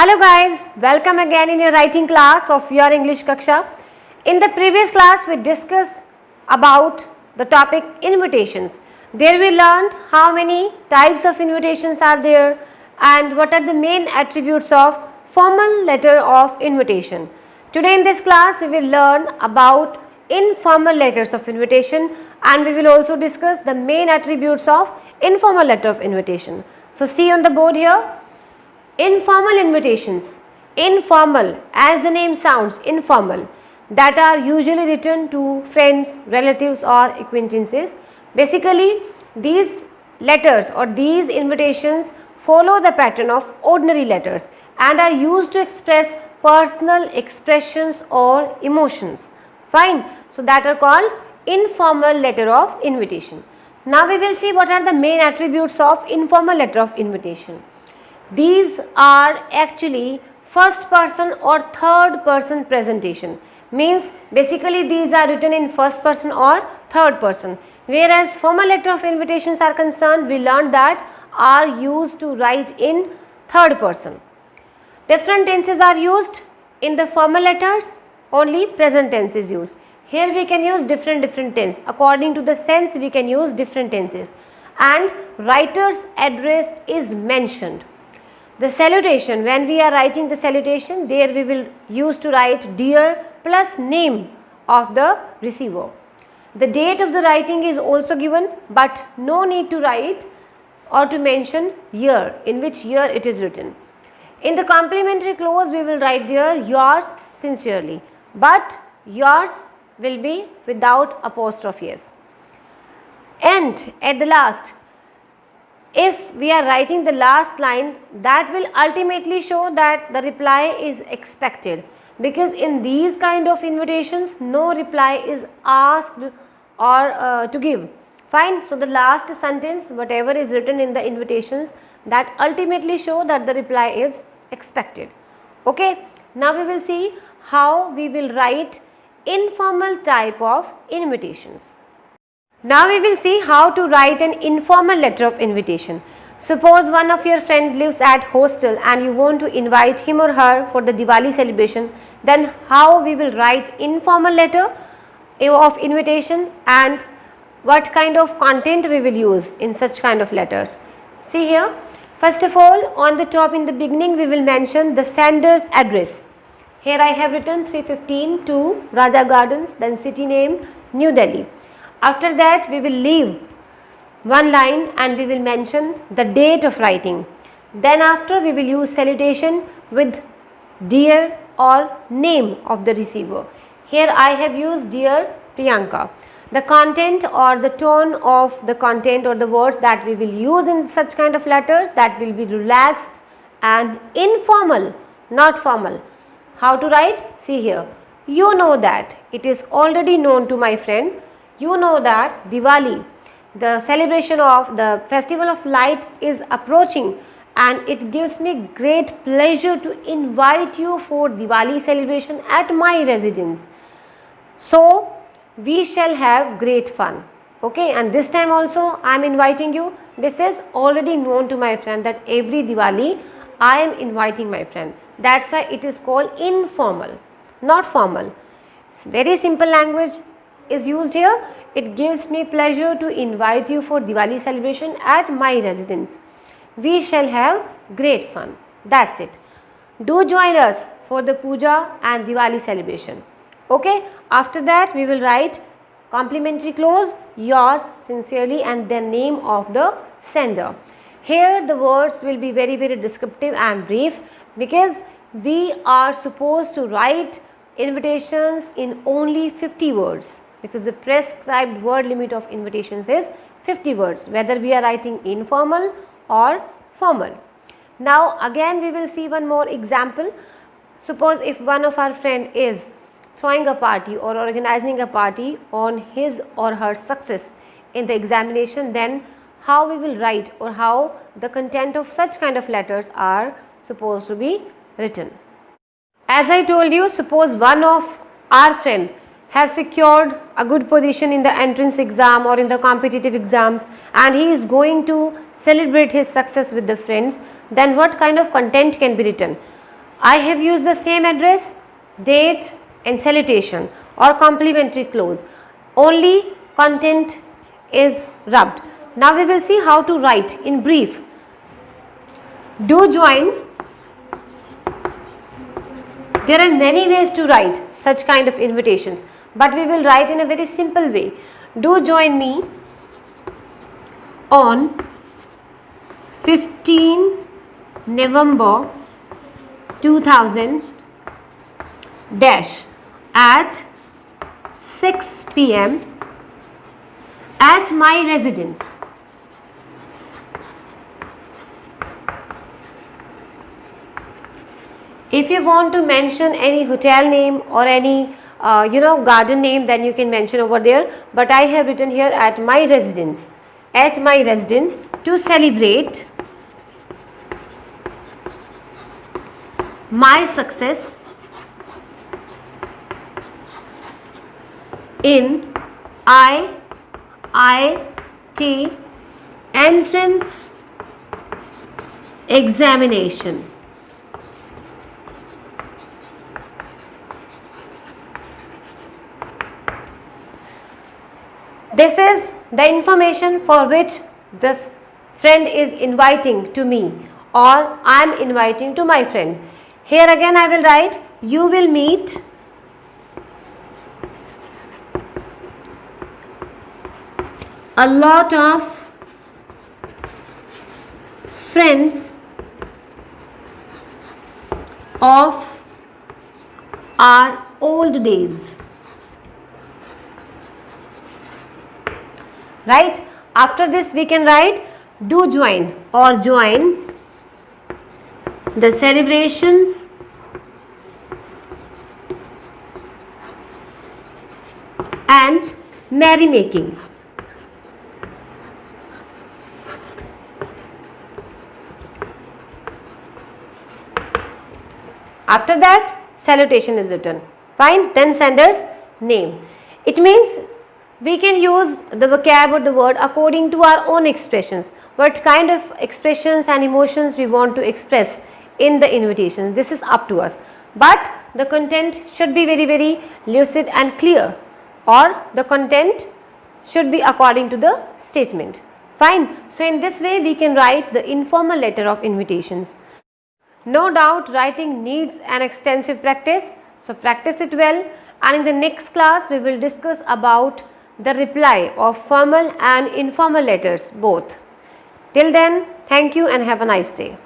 Hello guys, welcome again in your writing class of your English Kaksha. In the previous class we discussed about the topic invitations. There we learned how many types of invitations are there and what are the main attributes of formal letter of invitation. Today in this class we will learn about informal letters of invitation and we will also discuss the main attributes of informal letter of invitation. So see on the board here. Informal invitations, informal as the name sounds, informal, that are usually written to friends, relatives or acquaintances. Basically these letters or these invitations follow the pattern of ordinary letters and are used to express personal expressions or emotions. Fine. So that are called informal letter of invitation. Now we will see what are the main attributes of informal letter of invitation. These are actually first person or third person presentation, means basically these are written in first person or third person, whereas formal letter of invitations are concerned, we learned that are used to write in third person. Different tenses are used in the formal letters, only present tense is used. Here we can use different tense, according to the sense we can use different tenses, and writer's address is mentioned. The salutation, when we are writing the salutation, there we will use to write dear plus name of the receiver. The date of the writing is also given, but no need to write or to mention year, in which year it is written. In the complimentary clause we will write there yours sincerely, but yours will be without apostrophes. And at the last, if we are writing the last line, that will ultimately show that the reply is expected, because in these kind of invitations no reply is asked or to give. Fine. So the last sentence, whatever is written in the invitations, that ultimately show that the reply is expected. Okay. Now we will see how we will write informal type of invitations. Now we will see how to write an informal letter of invitation. Suppose one of your friend lives at hostel and you want to invite him or her for the Diwali celebration, then how we will write informal letter of invitation and what kind of content we will use in such kind of letters. See here, first of all, on the top in the beginning we will mention the sender's address. Here I have written 315 to Raja Gardens, then city name New Delhi. After that we will leave one line and we will mention the date of writing. Then after we will use salutation with dear or name of the receiver. Here I have used dear Priyanka. The content or the tone of the content or the words that we will use in such kind of letters, that will be relaxed and informal, not formal. How to write? See here. You know that it is already known to my friend. You know that Diwali, the celebration of the festival of light is approaching, and it gives me great pleasure to invite you for Diwali celebration at my residence. So we shall have great fun. Okay, and this time also I am inviting you. This is already known to my friend that every Diwali I am inviting my friend. That's why it is called informal, not formal. It's very simple language is used here. It gives me pleasure to invite you for Diwali celebration at my residence. We shall have great fun. That's it. Do join us for the puja and Diwali celebration. Okay. After that we will write complimentary clause, yours sincerely, and then name of the sender. Here the words will be very descriptive and brief, because we are supposed to write invitations in only 50 words. Because the prescribed word limit of invitations is 50 words, whether we are writing informal or formal. Now again we will see one more example. Suppose if one of our friend is throwing a party or organizing a party on his or her success in the examination, then how we will write or how the content of such kind of letters are supposed to be written. As I told you, suppose one of our friend have secured a good position in the entrance exam or in the competitive exams, and he is going to celebrate his success with the friends, then what kind of content can be written? I have used the same address, date and salutation or complimentary clause. Only content is rubbed. Now we will see how to write in brief. Do join. There are many ways to write such kind of invitations, but we will write in a very simple way. Do join me on 15 November 2000 dash at 6 p.m. at my residence. If you want to mention any hotel name or any garden name, then you can mention over there, but I have written here at my residence. At my residence to celebrate my success in IIT entrance examination. This is the information for which this friend is inviting to me, or I am inviting to my friend. Here again I will write, you will meet a lot of friends of our old days. Right? After this we can write, do join or join the celebrations and merrymaking. After that, salutation is written. Fine. Then sender's name. It means we can use the vocab or the word according to our own expressions. What kind of expressions and emotions we want to express in the invitation. This is up to us. But the content should be very, very lucid and clear, or the content should be according to the statement. Fine. So in this way we can write the informal letter of invitations. No doubt writing needs an extensive practice. So practice it well, and in the next class we will discuss about the reply of formal and informal letters both. Till then, thank you and have a nice day.